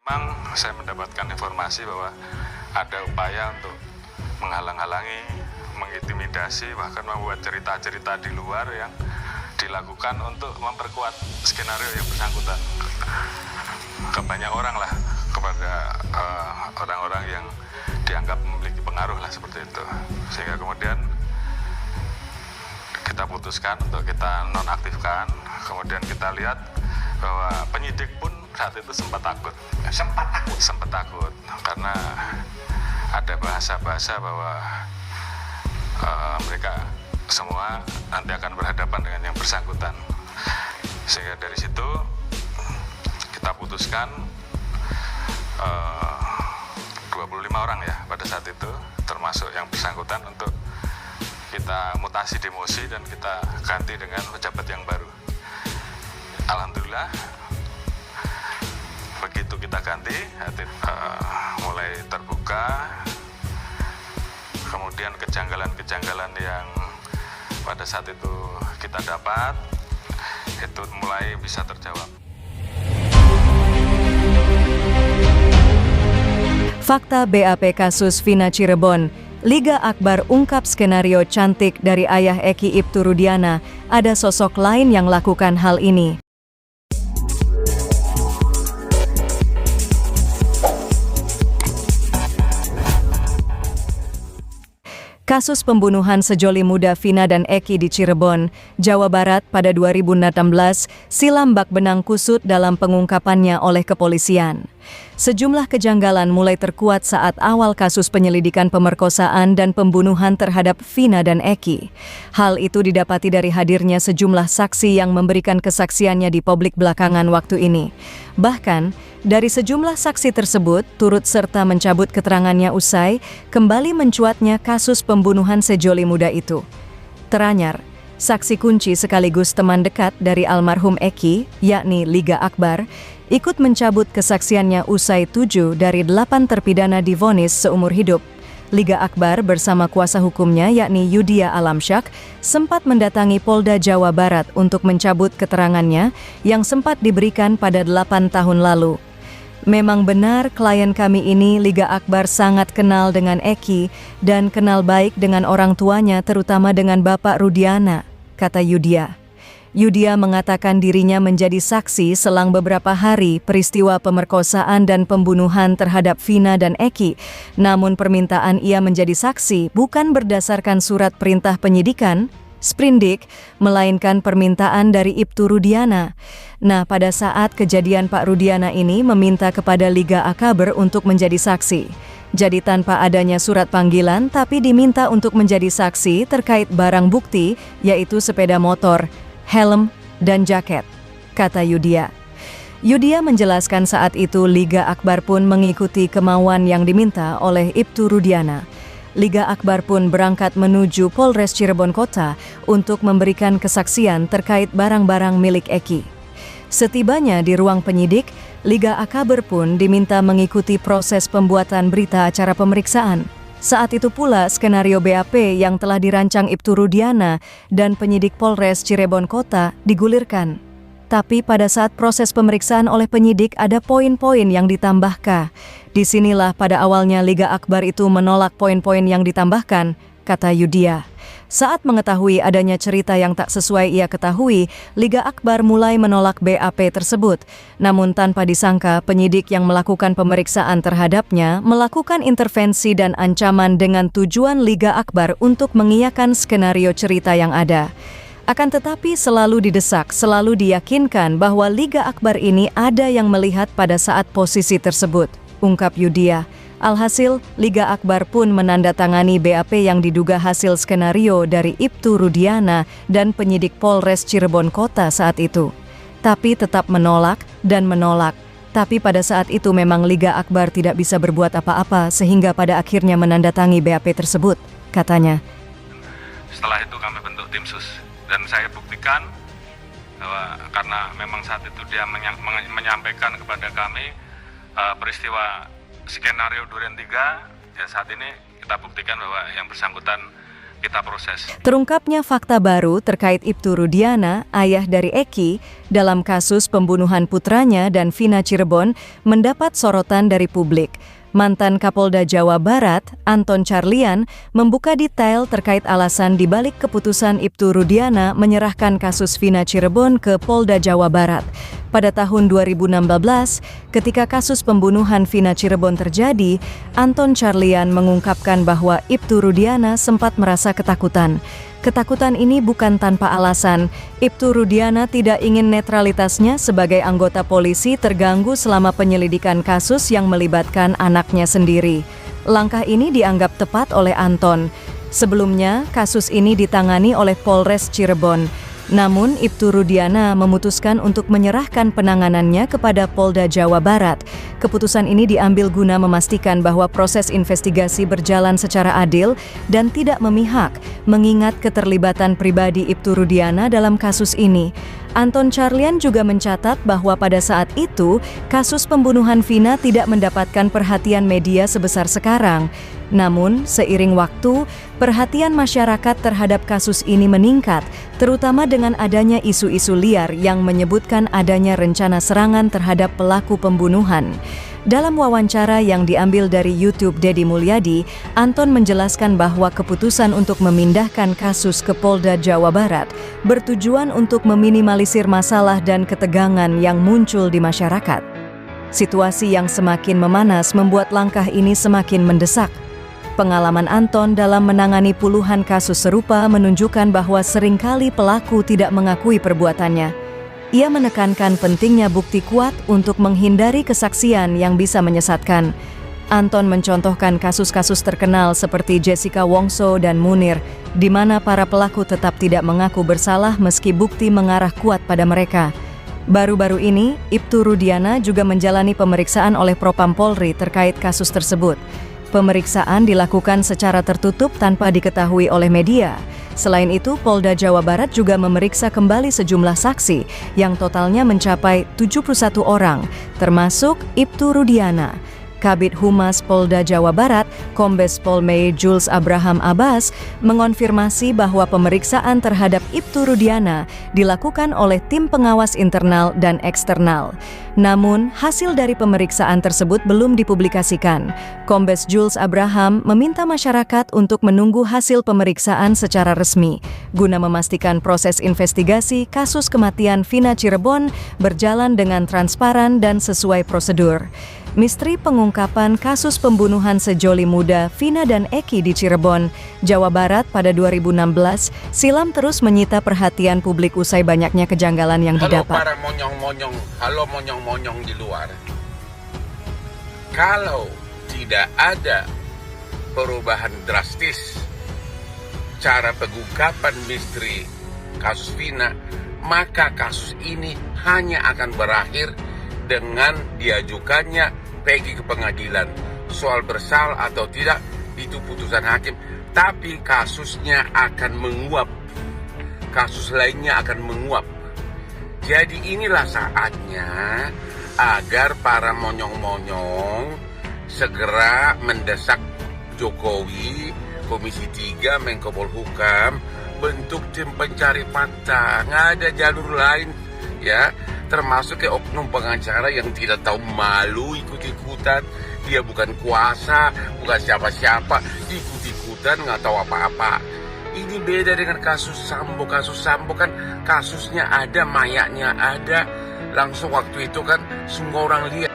Memang saya mendapatkan informasi bahwa ada upaya untuk menghalang-halangi, mengintimidasi, bahkan membuat cerita-cerita di luar yang dilakukan untuk memperkuat skenario yang bersangkutan ke banyak orang lah, kepada orang-orang yang dianggap memiliki pengaruh lah, seperti itu. Sehingga kemudian kita putuskan untuk kita nonaktifkan. Kemudian kita lihat bahwa penyidik pun saat itu sempat takut karena ada bahasa-bahasa bahwa mereka semua nanti akan berhadapan dengan yang bersangkutan. Sehingga dari situ kita putuskan 25 orang ya pada saat itu, termasuk yang bersangkutan, untuk kita mutasi demosi dan kita ganti dengan pejabat yang baru. Alhamdulillah, begitu kita ganti, mulai terbuka. Kemudian kejanggalan-kejanggalan yang pada saat itu kita dapat, itu mulai bisa terjawab. Fakta BAP kasus Vina Cirebon, Liga Akbar ungkap skenario cantik dari ayah Eki Ibtu Rudiana, ada sosok lain yang lakukan hal ini. Kasus pembunuhan sejoli muda Vina dan Eki di Cirebon, Jawa Barat pada 2016 silam bak benang kusut dalam pengungkapannya oleh kepolisian. Sejumlah kejanggalan mulai terkuat saat awal kasus penyelidikan pemerkosaan dan pembunuhan terhadap Vina dan Eki. Hal itu didapati dari hadirnya sejumlah saksi yang memberikan kesaksiannya di publik belakangan waktu ini. Bahkan, dari sejumlah saksi tersebut turut serta mencabut keterangannya usai kembali mencuatnya kasus pembunuhan sejoli muda itu. Teranyar, saksi kunci sekaligus teman dekat dari almarhum Eki, yakni Liga Akbar, ikut mencabut kesaksiannya usai 7 dari 8 terpidana divonis seumur hidup. Liga Akbar bersama kuasa hukumnya yakni Yudia Alamsyak sempat mendatangi Polda Jawa Barat untuk mencabut keterangannya yang sempat diberikan pada 8 tahun lalu. Memang benar klien kami ini, Liga Akbar, sangat kenal dengan Eki dan kenal baik dengan orang tuanya, terutama dengan Bapak Rudiana, kata Yudia. Yudia mengatakan dirinya menjadi saksi selang beberapa hari peristiwa pemerkosaan dan pembunuhan terhadap Vina dan Eki. Namun permintaan ia menjadi saksi bukan berdasarkan surat perintah penyidikan, sprindik, melainkan permintaan dari Ibtu Rudiana. Nah, pada saat kejadian Pak Rudiana ini meminta kepada Liga Akbar untuk menjadi saksi. Jadi tanpa adanya surat panggilan, tapi diminta untuk menjadi saksi terkait barang bukti, yaitu sepeda motor, helm, dan jaket, kata Yudia. Yudia menjelaskan saat itu Liga Akbar pun mengikuti kemauan yang diminta oleh Ibtu Rudiana. Liga Akbar pun berangkat menuju Polres Cirebon Kota untuk memberikan kesaksian terkait barang-barang milik Eki. Setibanya di ruang penyidik, Liga Akbar pun diminta mengikuti proses pembuatan berita acara pemeriksaan. Saat itu pula skenario BAP yang telah dirancang Ibtu Rudiana dan penyidik Polres Cirebon Kota digulirkan. Tapi pada saat proses pemeriksaan oleh penyidik ada poin-poin yang ditambahkan. Disinilah pada awalnya Liga Akbar itu menolak poin-poin yang ditambahkan, kata Yudia. Saat mengetahui adanya cerita yang tak sesuai ia ketahui, Liga Akbar mulai menolak BAP tersebut. Namun tanpa disangka, penyidik yang melakukan pemeriksaan terhadapnya melakukan intervensi dan ancaman dengan tujuan Liga Akbar untuk mengiyakan skenario cerita yang ada. Akan tetapi selalu didesak, selalu diyakinkan bahwa Liga Akbar ini ada yang melihat pada saat posisi tersebut, ungkap Yudia. Alhasil, Liga Akbar pun menandatangani BAP yang diduga hasil skenario dari Ibtu Rudiana dan penyidik Polres Cirebon Kota saat itu. Tapi tetap menolak dan menolak. Tapi pada saat itu memang Liga Akbar tidak bisa berbuat apa-apa sehingga pada akhirnya menandatangi BAP tersebut, katanya. Setelah itu kami bentuk tim sus dan saya buktikan bahwa karena memang saat itu dia menyampaikan kepada kami peristiwa skenario Duren 3, ya saat ini kita buktikan bahwa yang bersangkutan kita proses. Terungkapnya fakta baru terkait Ibtu Rudiana, ayah dari Eki, dalam kasus pembunuhan putranya dan Vina Cirebon mendapat sorotan dari publik. Mantan Kapolda Jawa Barat, Anton Carlyan, membuka detail terkait alasan dibalik keputusan Ibtu Rudiana menyerahkan kasus Vina Cirebon ke Polda Jawa Barat. Pada tahun 2016, ketika kasus pembunuhan Vina Cirebon terjadi, Anton Carlyan mengungkapkan bahwa Ibtu Rudiana sempat merasa ketakutan. Ketakutan ini bukan tanpa alasan. Ibtu Rudiana tidak ingin netralitasnya sebagai anggota polisi terganggu selama penyelidikan kasus yang melibatkan anaknya sendiri. Langkah ini dianggap tepat oleh Anton. Sebelumnya, kasus ini ditangani oleh Polres Cirebon. Namun, Ibtu Rudiana memutuskan untuk menyerahkan penanganannya kepada Polda Jawa Barat. Keputusan ini diambil guna memastikan bahwa proses investigasi berjalan secara adil dan tidak memihak, mengingat keterlibatan pribadi Ibtu Rudiana dalam kasus ini. Anton Carlyan juga mencatat bahwa pada saat itu, kasus pembunuhan Vina tidak mendapatkan perhatian media sebesar sekarang. Namun, seiring waktu, perhatian masyarakat terhadap kasus ini meningkat, terutama dengan adanya isu-isu liar yang menyebutkan adanya rencana serangan terhadap pelaku pembunuhan. Dalam wawancara yang diambil dari YouTube Deddy Mulyadi, Anton menjelaskan bahwa keputusan untuk memindahkan kasus ke Polda Jawa Barat bertujuan untuk meminimalisir masalah dan ketegangan yang muncul di masyarakat. Situasi yang semakin memanas membuat langkah ini semakin mendesak. Pengalaman Anton dalam menangani puluhan kasus serupa menunjukkan bahwa seringkali pelaku tidak mengakui perbuatannya. Ia menekankan pentingnya bukti kuat untuk menghindari kesaksian yang bisa menyesatkan. Anton mencontohkan kasus-kasus terkenal seperti Jessica Wongso dan Munir, di mana para pelaku tetap tidak mengaku bersalah meski bukti mengarah kuat pada mereka. Baru-baru ini, Ibtu Rudiana juga menjalani pemeriksaan oleh Propam Polri terkait kasus tersebut. Pemeriksaan dilakukan secara tertutup tanpa diketahui oleh media. Selain itu, Polda Jawa Barat juga memeriksa kembali sejumlah saksi yang totalnya mencapai 71 orang, termasuk Ibtu Rudiana. Kabid Humas Polda Jawa Barat, Kombes Pol Mei Jules Abraham Abbas, mengonfirmasi bahwa pemeriksaan terhadap Ibtu Rudiana dilakukan oleh tim pengawas internal dan eksternal. Namun, hasil dari pemeriksaan tersebut belum dipublikasikan. Kombes Jules Abraham meminta masyarakat untuk menunggu hasil pemeriksaan secara resmi, guna memastikan proses investigasi kasus kematian Vina Cirebon berjalan dengan transparan dan sesuai prosedur. Misteri pengungkapan kasus pembunuhan sejoli muda Vina dan Eki di Cirebon, Jawa Barat pada 2016 silam terus menyita perhatian publik usai banyaknya kejanggalan yang didapat. Halo para monyong-monyong di luar. Kalau tidak ada perubahan drastis cara pengungkapan misteri kasus Vina, maka kasus ini hanya akan berakhir dengan diajukannya Peggy ke pengadilan. Soal bersalah atau tidak itu putusan hakim, tapi kasusnya akan menguap. Kasus lainnya akan menguap. Jadi inilah saatnya agar para monyong-monyong segera mendesak Jokowi, Komisi 3, Menko Polhukam, bentuk tim pencari fakta. Nggak ada jalur lain, ya. Termasuk ke oknum pengacara yang tidak tahu malu ikut-ikutan. Dia bukan kuasa, bukan siapa-siapa, ikut-ikutan nggak tahu apa-apa. Ini beda dengan kasus Sambo. Kasus Sambo kan kasusnya ada, mayatnya ada. Langsung waktu itu kan semua orang lihat.